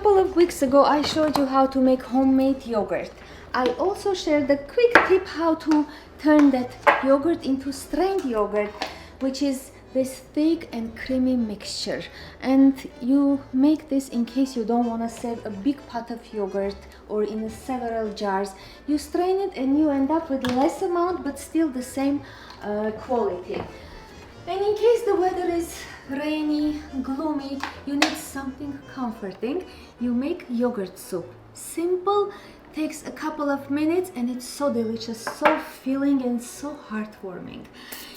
couple of weeks ago I showed you how to make homemade yogurt. I also shared a quick tip how to turn that yogurt into strained yogurt, which is this thick and creamy mixture. And you make this in case you don't want to save a big pot of yogurt or in several jars. You strain it and you end up with less amount but still the same quality. And in case the weather is rainy, gloomy, you need something comforting, you make yogurt soup. Simple, takes a couple of minutes, and it's so delicious, so filling and so heartwarming.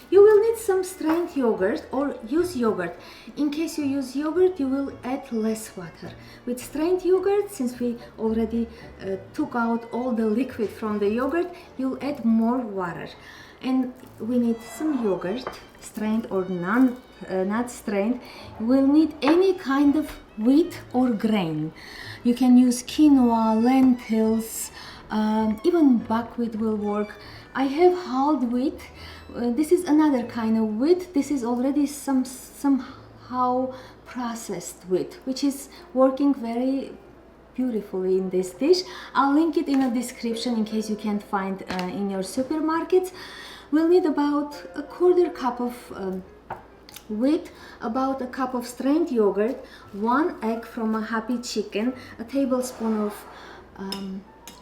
You will need some strained yogurt or use yogurt. In case you use yogurt, you will add less water. With strained yogurt, since we already took out all the liquid from the yogurt, you'll add more water. And we need some yogurt, strained or not strained. We'll need any kind of wheat or grain. You can use quinoa, lentils, even buckwheat will work. I have whole wheat. This is another kind of wheat. This is already somehow processed wheat, which is working very beautifully in this dish. I'll link it in the description in case you can't find in your supermarkets. We'll need about a quarter cup of wheat, about a cup of strained yogurt, 1 egg from a happy chicken, a tablespoon of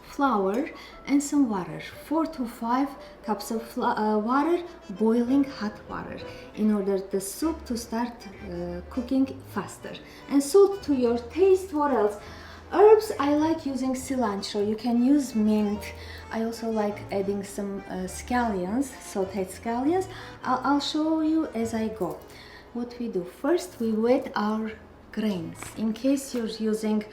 flour, and some water. 4 to 5 cups of water, boiling hot water, in order the soup to start cooking faster. And salt to your taste. What else? Herbs, I like using cilantro. You can use mint. I also like adding some scallions, sauteed scallions. I'll show you as I go. What we do first, we wet our grains. In case you're using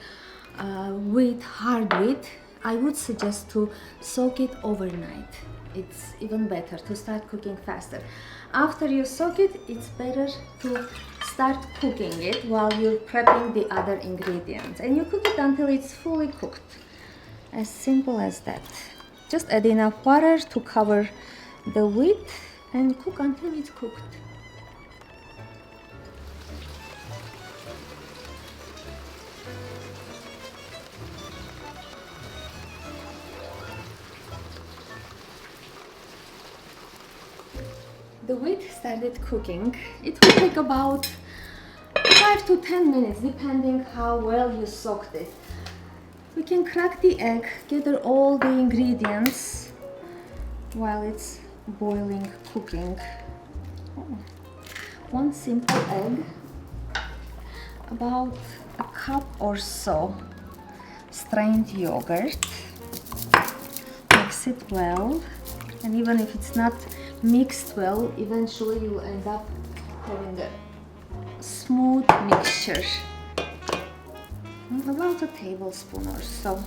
wheat, hard wheat, I would suggest to soak it overnight. It's even better to start cooking faster. After you soak it, it's better to start cooking it while you're prepping the other ingredients. And you cook it until it's fully cooked. As simple as that. Just add enough water to cover the wheat and cook until it's cooked. The wheat started cooking. It will take about 5 to 10 minutes, depending how well you soaked it. We can crack the egg, gather all the ingredients while it's boiling, cooking. One simple egg, about a cup or so strained yogurt. Mix it well, and even if it's not mixed well, eventually you'll end up having a smooth mixture. About a tablespoon or so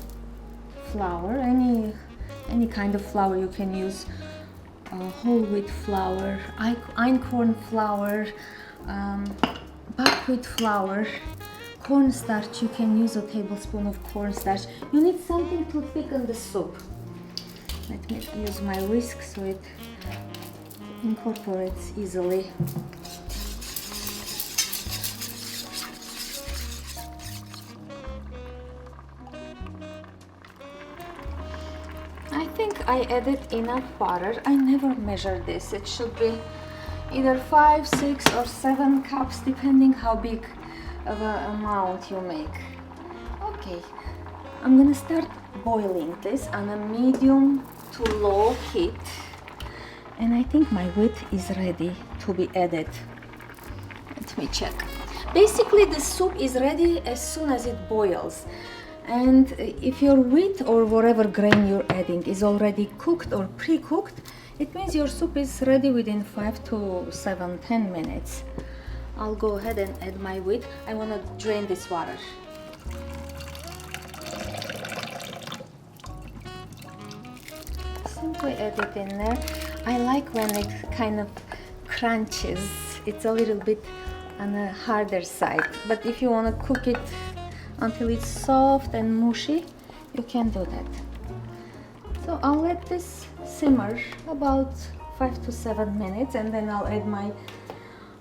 flour, any kind of flour you can use, whole wheat flour, einkorn flour, buckwheat flour, cornstarch. You can use a tablespoon of cornstarch. You need something to thicken the soup. Let me use my whisk so it incorporates easily. I think I added enough water. I never measured this. It should be either 5, 6 or 7 cups, depending how big of an amount you make. Okay, I'm gonna start boiling this on a medium to low heat. And I think my wheat is ready to be added. Let me check. Basically, the soup is ready as soon as it boils. And if your wheat or whatever grain you're adding is already cooked or pre-cooked, it means your soup is ready within 5 to 7, 10 minutes. I'll go ahead and add my wheat. I want to drain this water. Simply add it in there. I like when it kind of crunches. It's a little bit on the harder side, but if you want to cook it until it's soft and mushy, you can do that. So I'll let this simmer about 5 to 7 minutes, and then I'll add my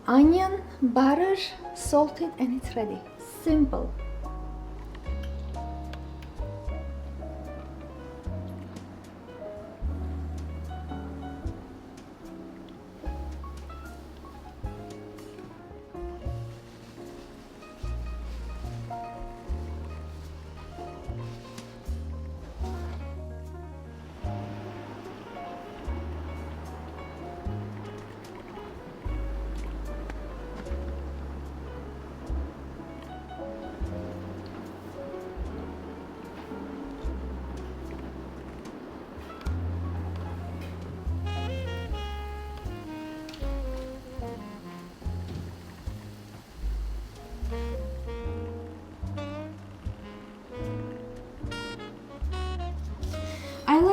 onion, butter, salt it, and it's ready. Simple.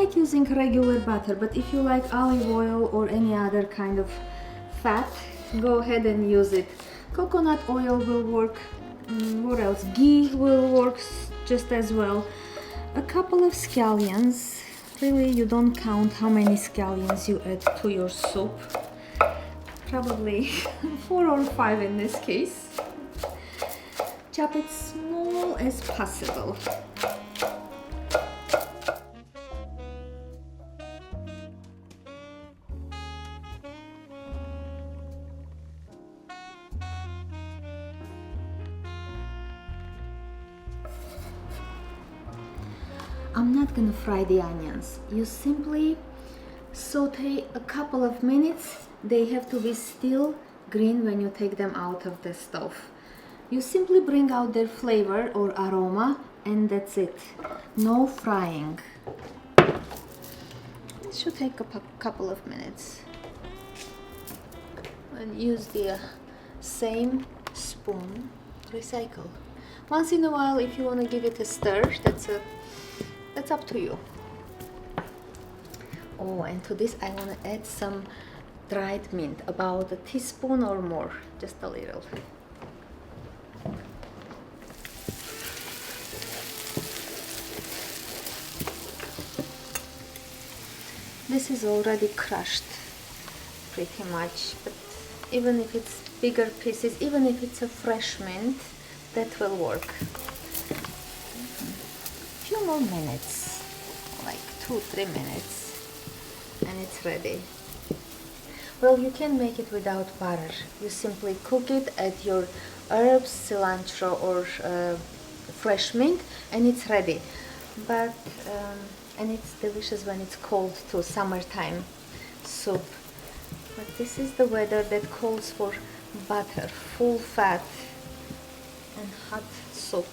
like using regular butter, but if you like olive oil or any other kind of fat, go ahead and use it. Coconut oil will work. What else? Ghee will work just as well. A couple of scallions. Really, you don't count how many scallions you add to your soup. Probably 4 or 5 in this case. Chop it small as possible. I'm not gonna fry the onions. You simply saute a couple of minutes. They have to be still green when you take them out of the stove. You simply bring out their flavor or aroma, and that's it. No frying. It should take a couple of minutes. And use the same spoon. Recycle. Once in a while, if you want to give it a stir, that's up to you. Oh, and to this I want to add some dried mint, about a teaspoon or more, just a little. This is already crushed pretty much, but even if it's bigger pieces, even if it's a fresh mint, that will work. Few more minutes, like 2-3 minutes, and it's ready. Well, you can make it without butter. You simply cook it, add your herbs, cilantro or fresh mint, and it's ready. But and it's delicious when it's cold too, summertime soup. But this is the weather that calls for butter, full fat and hot soup.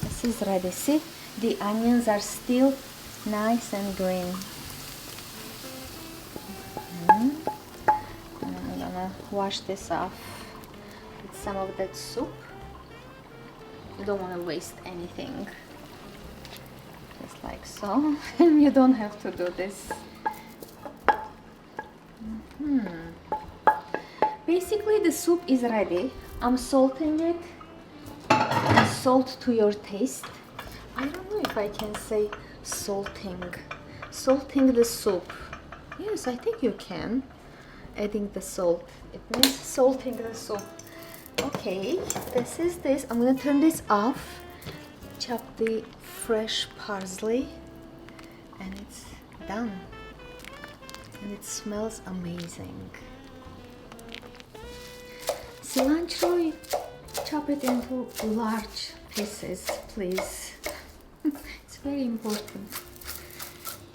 This is ready. See, the onions are still nice and green. And I'm gonna wash this off with some of that soup. You don't want to waste anything. Just like so. And you don't have to do this. Basically, the soup is ready. I'm salting it. Salt to your taste. I don't know if I can say salting. Salting the soup. Yes, I think you can. Adding the salt. It means salting the soup. Okay, this is this. I'm gonna turn this off. Chop the fresh parsley. And it's done. And it smells amazing. Cilantro, chop it into large pieces, please. It's very important.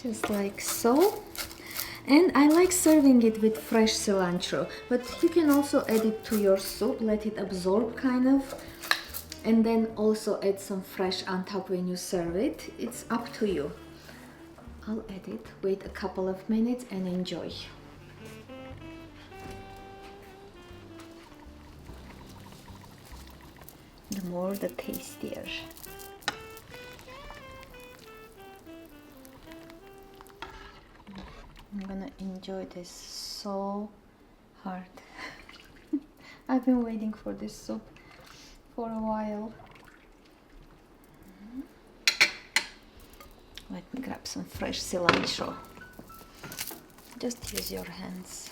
Just like so. And I like serving it with fresh cilantro, but you can also add it to your soup, let it absorb kind of, and then also add some fresh on top when you serve it. It's up to you. I'll add it, wait a couple of minutes and enjoy. The more, the tastier. I'm gonna enjoy this so hard. I've been waiting for this soup for a while. Let me grab some fresh cilantro. Just use your hands.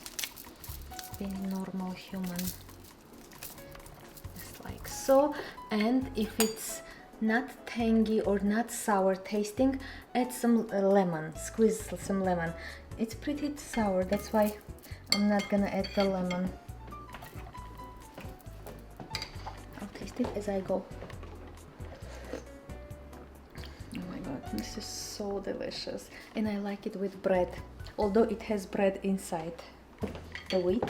Be a normal human. Just like so. And if it's not tangy or not sour tasting, add some lemon. Squeeze some lemon. It's pretty sour, that's why I'm not gonna add the lemon. I'll taste it as I go. Oh my god, this is so delicious. And I like it with bread, although it has bread inside the wheat.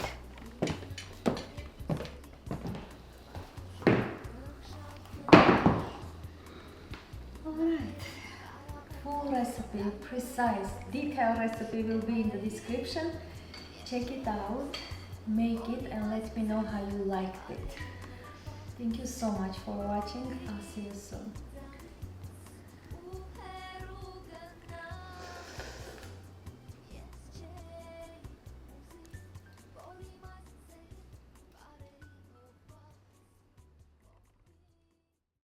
Recipe, precise, detailed recipe will be in the description. Check it out, make it, and let me know how you liked it. Thank you so much for watching. I'll see you soon.